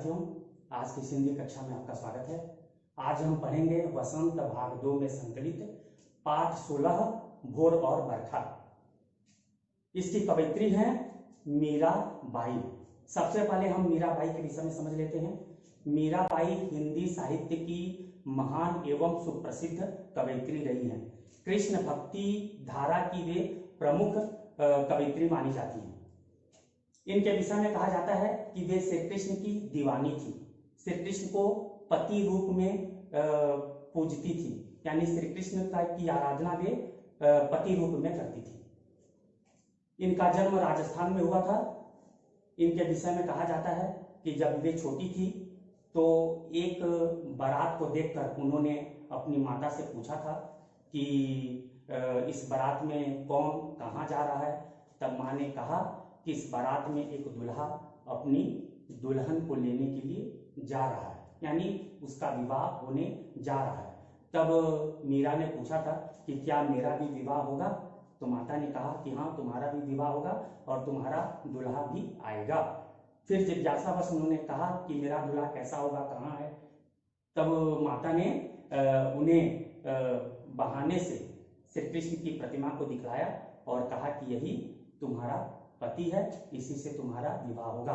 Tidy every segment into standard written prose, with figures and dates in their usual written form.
विद्यार्थियों, आज की हिंदी कक्षा में आपका स्वागत है। आज हम पढ़ेंगे वसंत भाग 2 में संकलित पाठ 16 भोर और बरखा। इसकी कवयित्री हैं मीराबाई। सबसे पहले हम मीराबाई के विषय में समझ लेते हैं। मीराबाई हिंदी साहित्य की महान एवं सुप्रसिद्ध कवयित्री रही हैं। कृष्ण भक्ति धारा की वे प्रमुख कवयित्री मानी जाती हैं। इनके विषय में कहा जाता है कि वे श्री कृष्ण की दीवानी थी। श्री कृष्ण को पति रूप में पूजती थी, यानी श्री कृष्ण की आराधना वे पति रूप में करती थी। इनका जन्म राजस्थान में हुआ था। इनके विषय में कहा जाता है कि जब वे छोटी थी तो एक बारात को देखकर उन्होंने अपनी माता से पूछा था कि इस बारात में कौन कहाँ जा रहा है। तब माँ ने कहा कि इस बारात में एक दूल्हा अपनी दुल्हन को लेने के लिए जा रहा है, यानी उसका विवाह होने जा रहा है। तब मीरा ने पूछा था कि क्या मेरा भी विवाह होगा। तो माता ने कहा कि हाँ, तुम्हारा भी विवाह होगा और तुम्हारा दूल्हा भी आएगा। फिर जिज्ञासावश उन्होंने कहा कि मेरा दूल्हा कैसा होगा, कहाँ है। तब माता ने उन्हें बहाने से श्री कृष्ण की प्रतिमा को दिखलाया और कहा कि यही तुम्हारा पति है, इसी से तुम्हारा विवाह होगा।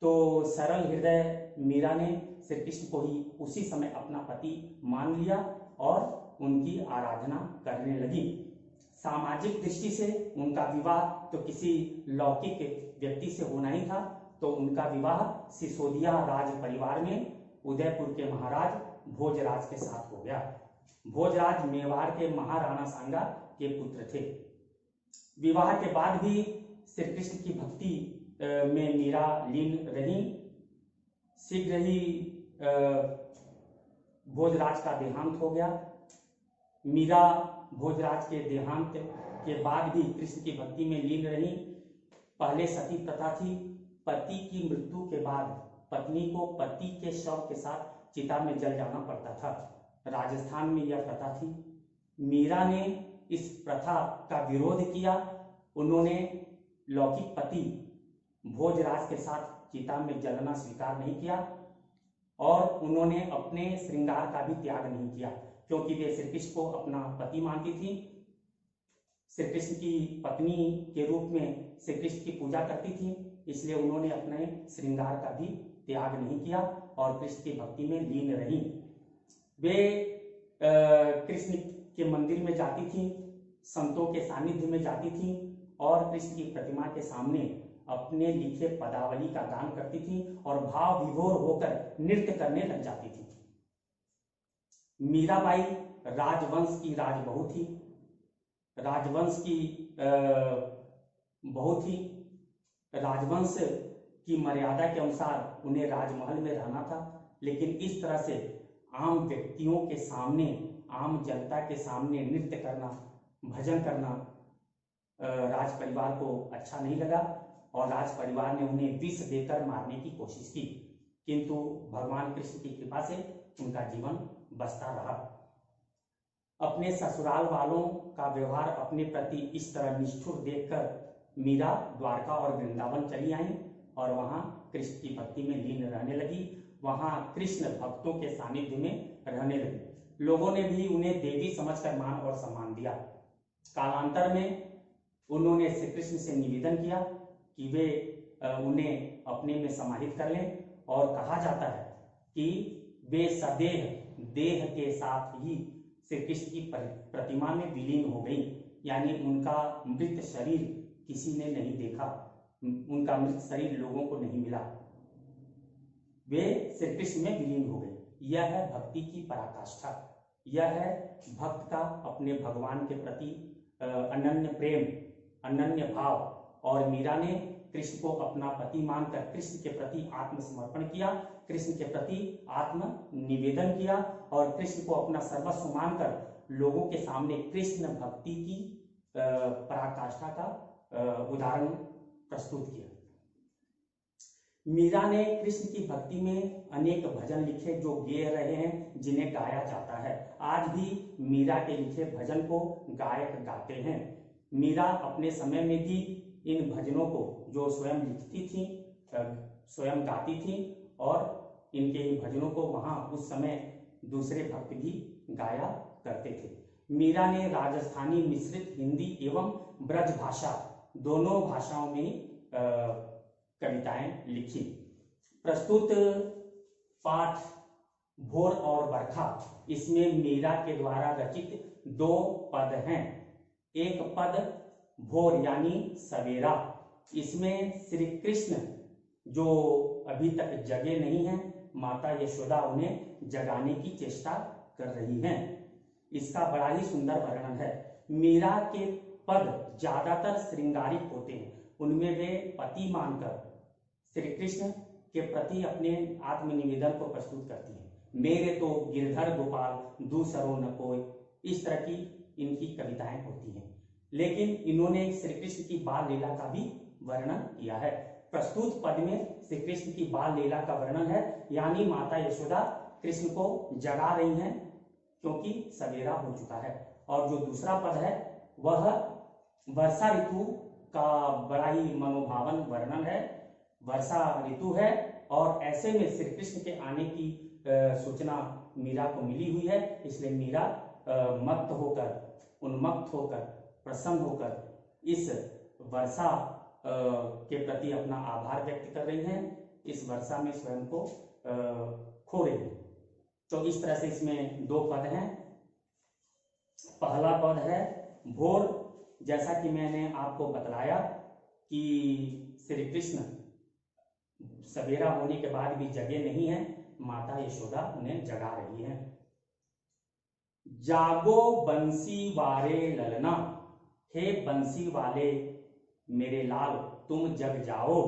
तो सरल हृदय मीरा ने श्री कृष्ण को ही उसी समय अपना पति मान लिया और उनकी आराधना करने लगी। सामाजिक दृष्टि से उनका विवाह तो किसी लौकिक व्यक्ति से होना ही था। तो उनका विवाह सिसोदिया राज परिवार में उदयपुर के महाराज भोजराज के साथ हो गया। भोजराज मेवाड़ के महाराणा सांगा के पुत्र थे। विवाह के बाद भी श्री कृष्ण की भक्ति में मीरा लीन रही। शीघ्र ही भोजराज का देहांत हो गया। मीरा भोजराज के देहांत के बाद भी कृष्ण की भक्ति में लीन रही। पहले सती प्रथा थी। पति की मृत्यु के बाद पत्नी को पति के शव के साथ चिता में जल जाना पड़ता था। राजस्थान में यह प्रथा थी। मीरा ने इस प्रथा का विरोध किया। उन्होंने लौकिक पति भोजराज के साथ चिता में जलना स्वीकार नहीं किया और उन्होंने अपने श्रृंगार का भी त्याग नहीं किया, क्योंकि वे श्री कृष्ण को अपना पति मानती थी। श्री कृष्ण की पत्नी के रूप में श्री कृष्ण की पूजा करती थी, इसलिए उन्होंने अपने श्रृंगार का भी त्याग नहीं किया और कृष्ण की भक्ति में लीन रही। वे कृष्ण के मंदिर में जाती थी, संतों के सानिध्य में जाती थी और कृष्ण की प्रतिमा के सामने अपने लिखे पदावली का गान करती थी और भाव विभोर होकर नृत्य करने लग जाती थी। मीराबाई राजवंश की राजबहू थी। राजवंश की बहू थी। राजवंश की मर्यादा के अनुसार उन्हें राजमहल में रहना था, लेकिन इस तरह से आम व्यक्तियों के सामने, आम जनता के सामने नृत्य करना, भजन करना राज परिवार को अच्छा नहीं लगा और राज परिवार ने उन्हें विष देकर मारने की कोशिश की, किंतु भगवान कृष्ण की कृपा से उनका जीवन बचता रहा। अपने ससुराल वालों का व्यवहार अपने प्रति इस तरह निष्ठुर देखकर मीरा द्वारका और वृंदावन चली आई और वहां कृष्ण की भक्ति में लीन रहने लगी। वहां कृष्ण भक्तों के सानिध्य में रहने लगी। लोगों ने भी उन्हें देवी समझकर मान और सम्मान दिया। कालांतर में उन्होंने श्री कृष्ण से निवेदन किया कि वे उन्हें अपने में समाहित कर लें और कहा जाता है कि वे सदेह देह के साथ ही श्री कृष्ण की प्रतिमा में विलीन हो गई, यानी उनका मृत शरीर किसी ने नहीं देखा, उनका मृत शरीर लोगों को नहीं मिला, वे श्री कृष्ण में विलीन हो गई। यह है भक्ति की पराकाष्ठा। यह है भक्त का अपने भगवान के प्रति अनन्य प्रेम, अनन्य भाव। और मीरा ने कृष्ण को अपना पति मानकर कृष्ण के प्रति आत्मसमर्पण किया, कृष्ण के प्रति आत्म निवेदन किया और कृष्ण को अपना सर्वस्व मानकर लोगों के सामने कृष्ण भक्ति की पराकाष्ठा का उदाहरण प्रस्तुत किया। मीरा ने कृष्ण की भक्ति में अनेक भजन लिखे जो गेय रहे हैं, जिन्हें गाया जाता है। आज भी मीरा के लिखे भजन को गायक गाते हैं। मीरा अपने समय में भी इन भजनों को जो स्वयं लिखती थी स्वयं गाती थी और इनके इन भजनों को वहां उस समय दूसरे भक्त भी गाया करते थे। मीरा ने राजस्थानी, मिश्रित हिंदी एवं ब्रज भाषा दोनों भाषाओं में कविताएं लिखी। प्रस्तुत पाठ भोर और बरखा, इसमें मीरा के द्वारा रचित 2 पद हैं। एक पद भोर यानी सवेरा, इसमें श्री कृष्ण जो अभी तक जगे नहीं हैं, माता यशोदा उन्हें जगाने की चेष्टा कर रही हैं। इसका बड़ा ही सुंदर वर्णन है। मीरा के पद ज्यादातर श्रृंगारिक होते हैं, उनमें वे पति मानकर श्री कृष्ण के प्रति अपने आत्मनिवेदन को प्रस्तुत करती हैं। मेरे तो गिरधर गोपाल दूसरो न कोई, इस तरह की इनकी कविताएं होती हैं। लेकिन इन्होंने श्री कृष्ण की बाल लीला का भी वर्णन किया है। प्रस्तुत पद में श्री कृष्ण की बाल लीला का वर्णन है, यानी माता यशोदा कृष्ण को जगा रही हैं क्योंकि सवेरा हो चुका है। और जो दूसरा पद है वह वर्षा ऋतु का बड़ा ही मनोभावन वर्णन है। वर्षा ऋतु है और ऐसे में श्री कृष्ण के आने की सूचना मीरा को मिली हुई है, इसलिए मीरा मत्त होकर, उन्मत्त होकर, प्रसन्न होकर इस वर्षा के प्रति अपना आभार व्यक्त कर रही हैं, इस वर्षा में स्वयं को खो रही है। तो इस तरह से इसमें 2 पद हैं। पहला पद है भोर, जैसा कि मैंने आपको बतलाया कि श्री कृष्ण सवेरा होने के बाद भी जगे नहीं हैं, माता यशोदा उन्हें जगा रही हैं। जागो बंसी वारे ललना, हे बंसी वाले मेरे लाल तुम जग जाओ।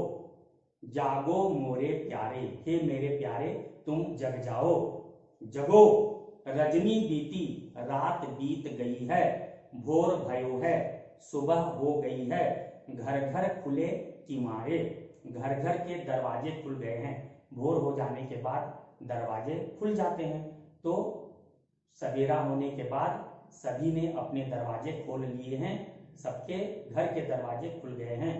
जागो मोरे प्यारे, हे मेरे प्यारे तुम जग जाओ। जगो, रजनी बीती रात बीत गई है, भोर भयो है सुबह हो गई है। घर घर खुले किमारे, घर घर के दरवाजे खुल गए हैं। भोर हो जाने के बाद दरवाजे खुल जाते हैं, तो सवेरा होने के बाद सभी ने अपने दरवाजे खोल लिए हैं, सबके घर के दरवाजे खुल गए हैं।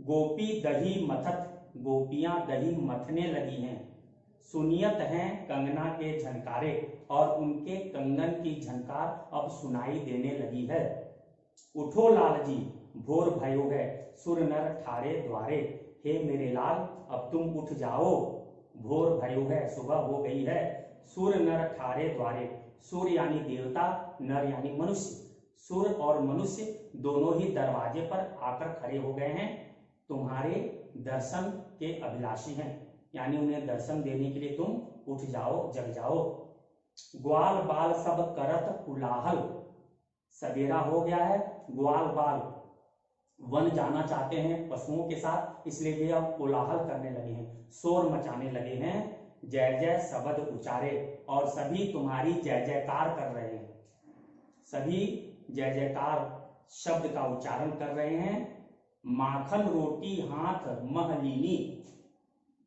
गोपी दही मथत, गोपियां दही मथने लगी हैं। सुनियत हैं कंगना के झनकारे, और उनके कंगन की झनकार अब सुनाई देने लगी है। उठो लाल जी भोर भयो है, सुर नर ठारे द्वारे। हे मेरे लाल अब तुम उठ जाओ, भोर भयो है सुबह हो गई है। सुर नर ठारे द्वारे, सुर यानी देवता, नर यानी मनुष्य। सुर और मनुष्य दोनों ही दरवाजे पर आकर खड़े हो गए हैं, तुम्हारे दर्शन के अभिलाषी हैं, यानी उन्हें दर्शन देने के लिए तुम उठ जाओ, जग जाओ। ग्वाल बाल सब करत कुलाहल, सवेरा हो गया है, ग्वाल बाल वन जाना चाहते हैं पशुओं के साथ, इसलिए वे अब कोलाहल करने लगे हैं, शोर मचाने लगे हैं। जय जय शब्द उचारे, और सभी तुम्हारी जय जयकार कर रहे हैं, सभी जय जयकार शब्द का उच्चारण कर रहे हैं। माखन रोटी हाथ महलीनी,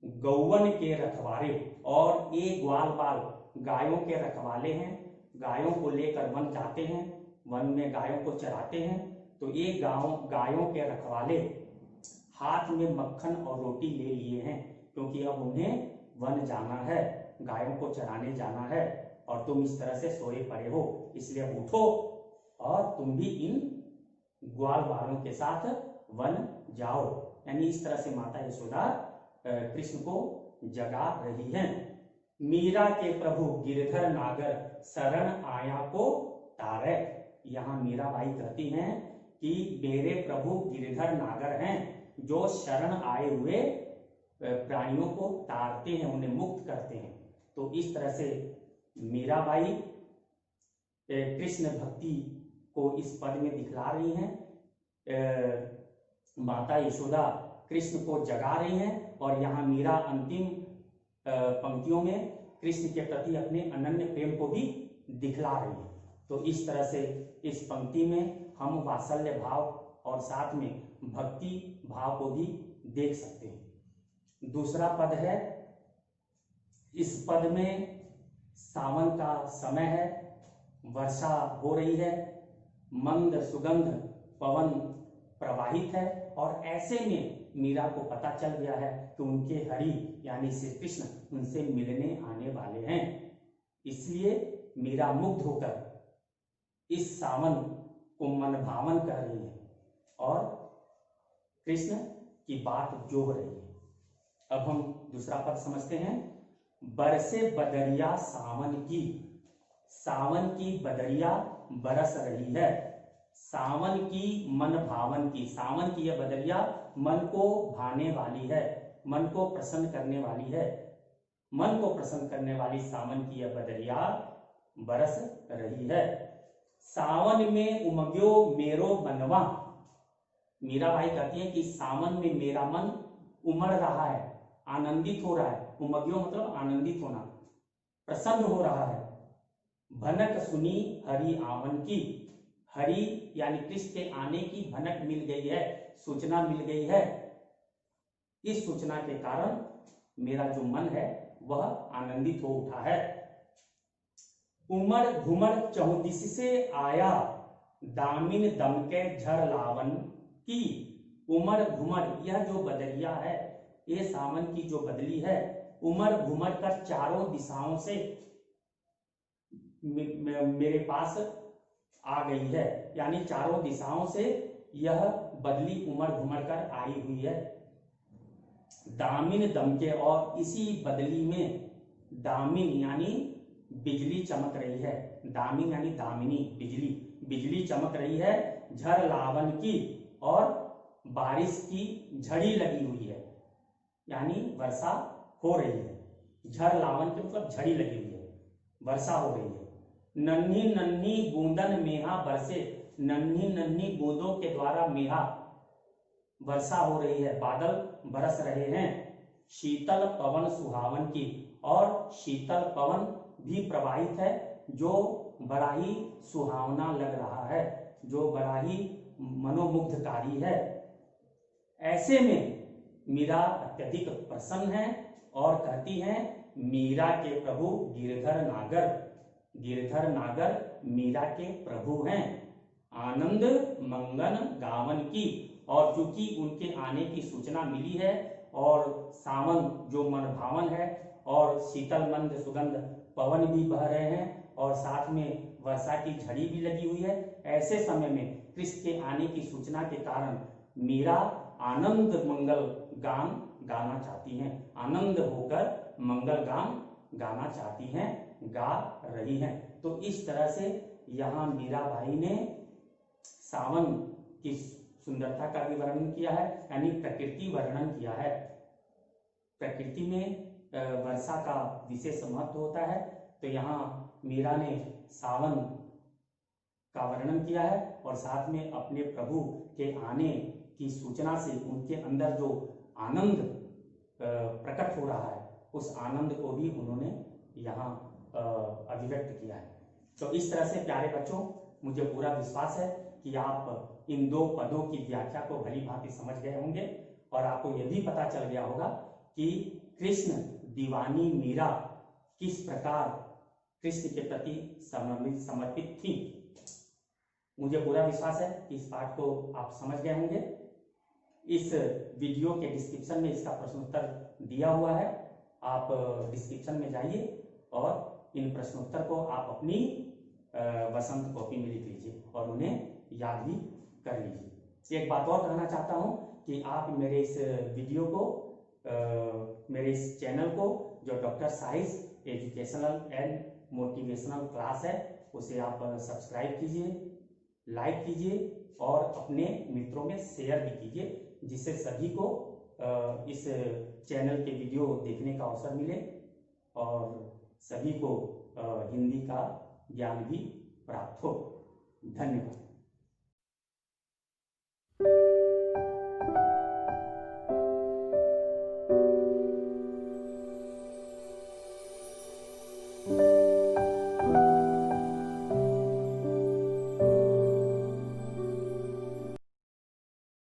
गौवन के रखवारे, और ये ग्वाल बाल गायों के रखवाले हैं, गायों को लेकर वन जाते हैं, वन में गायों को चराते हैं। तो ये गायों के रखवाले हाथ में मक्खन और रोटी ले लिए हैं, क्योंकि अब उन्हें वन जाना है, गायों को चराने जाना है, और तुम इस तरह से सोए पड़े हो, इसलिए अब उठो और तुम भी इन ग्वाल बालों के साथ वन जाओ। यानी इस तरह से माता यशोदा कृष्ण को जगा रही हैं। मीरा के प्रभु गिरधर नागर शरण आया को तारे, यहाँ मीराबाई कहती हैं कि मेरे प्रभु गिरधर नागर हैं, जो शरण आए हुए प्राणियों को तारते हैं, उन्हें मुक्त करते हैं। तो इस तरह से मीराबाई कृष्ण भक्ति को इस पद में दिखला रही हैं। माता यशोदा कृष्ण को जगा रही हैं, और यहाँ मीरा अंतिम पंक्तियों में कृष्ण के प्रति अपने अनन्य प्रेम को भी दिखला रही है। तो इस तरह से इस पंक्ति में हम वात्सल्य भाव और साथ में भक्ति भाव को भी देख सकते हैं। दूसरा पद है, इस पद में सावन का समय है, वर्षा हो रही है, मंद सुगंध पवन प्रवाहित है, और ऐसे में मीरा को पता चल गया है कि उनके हरि यानी श्री कृष्ण उनसे मिलने आने वाले हैं। इसलिए मीरा मुग्ध होकर इस सावन को मन भावन कर रही है और कृष्ण की बात जोह रही है। अब हम दूसरा पद समझते हैं। बरसे बदरिया सावन की बदरिया बरस रही है। सावन की मन भावन की, सावन की यह बदरिया मन को भाने वाली है, मन को प्रसन्न करने वाली है। मन को प्रसन्न करने वाली सावन की यह बदरिया बरस रही है। सावन में उमग्यो मेरो मनवा, मीराबाई कहती है कि सावन में मेरा मन उमड़ रहा है, आनंदित हो रहा है। उमग्यो मतलब आनंदित होना, प्रसन्न हो रहा है। भनक सुनी हरि आवन की, हरि यानी कृष्ण के आने की भनक मिल गई है, सूचना मिल गई है। इस सूचना के कारण मेरा जो मन है वह आनंदित हो उठा है। उमड़ घुमड़ चहुदिश से आया, दामिन दमके झर लावन की। उमड़ घुमड़ यह जो बदरिया है, ये सावन की जो बदली है, उमड़ घुमड़ कर चारों दिशाओं से मेरे पास आ गई है, यानी चारों दिशाओं से यह बदली उमड़ घुमड़ कर आई हुई है। दामिन दमके, और इसी बदली में दामिन यानी बिजली चमक रही है। दामिन यानी दामिनी, बिजली, बिजली चमक रही है। झर लावन की, और बारिश की झड़ी लगी हुई है, यानी वर्षा हो रही है। झर लावन की मतलब झड़ी लगी हुई है, वर्षा हो रही है। नन्ही नन्ही बूंदन मेहा बरसे, नन्ही नन्ही बूंदों के द्वारा मेहा वर्षा हो रही है, बादल बरस रहे हैं। शीतल पवन सुहावन की, और शीतल पवन भी प्रवाहित है, जो बड़ा ही सुहावना लग रहा है, जो बड़ा ही मनोमुग्धकारी है। ऐसे में मीरा अत्यधिक प्रसन्न है और कहती है, मीरा के प्रभु गिरधर नागर, गिरधर नागर मीरा के प्रभु हैं। आनंद मंगन गावन की, और चूंकि उनके आने की सूचना मिली है और सावन जो मन भावन है और शीतल मंद सुगंध पवन भी बह रहे हैं और साथ में वर्षा की झड़ी भी लगी हुई है, ऐसे समय में कृष्ण के आने की सूचना के कारण मीरा आनंद मंगल गान गाना चाहती हैं, आनंद होकर मंगल गान गाना चाहती हैं, गा रही हैं। तो इस तरह से यहाँ मीराबाई ने सावन की सुंदरता का भी वर्णन किया है, यानी प्रकृति वर्णन किया है। प्रकृति में वर्षा का विशेष महत्व होता है, तो यहाँ मीरा ने सावन का वर्णन किया है और साथ में अपने प्रभु के आने की सूचना से उनके अंदर जो आनंद प्रकट हो रहा है, उस आनंद को भी उन्होंने यहाँ अभिव्यक्त किया है। तो इस तरह से प्यारे बच्चों, मुझे पूरा विश्वास है कि आप इन दो पदों की व्याख्या को भली भांति समझ गए होंगे और आपको यह भी पता चल गया होगा कि कृष्ण दीवानी मीरा किस प्रकार कृष्ण के प्रति समर्पित थी। मुझे पूरा विश्वास है कि इस पाठ को आप समझ गए होंगे। इस वीडियो के डिस्क्रिप्शन में इसका प्रश्नोत्तर दिया हुआ है, आप डिस्क्रिप्शन में जाइए और इन प्रश्नोत्तर को आप अपनी वसंत कॉपी में लिख लीजिए और उन्हें याद भी कर लीजिए। एक बात और कहना चाहता हूं कि आप मेरे इस वीडियो को मेरे इस चैनल को जो doctor size educational and motivational class है, उसे आप सब्सक्राइब कीजिए, लाइक कीजिए और अपने मित्रों में शेयर भी कीजिए, जिससे सभी को इस चैनल के वीडियो देखने का अवसर मिले और सभी को हिंदी का ज्ञान भी प्राप्त हो। धन्यवाद। you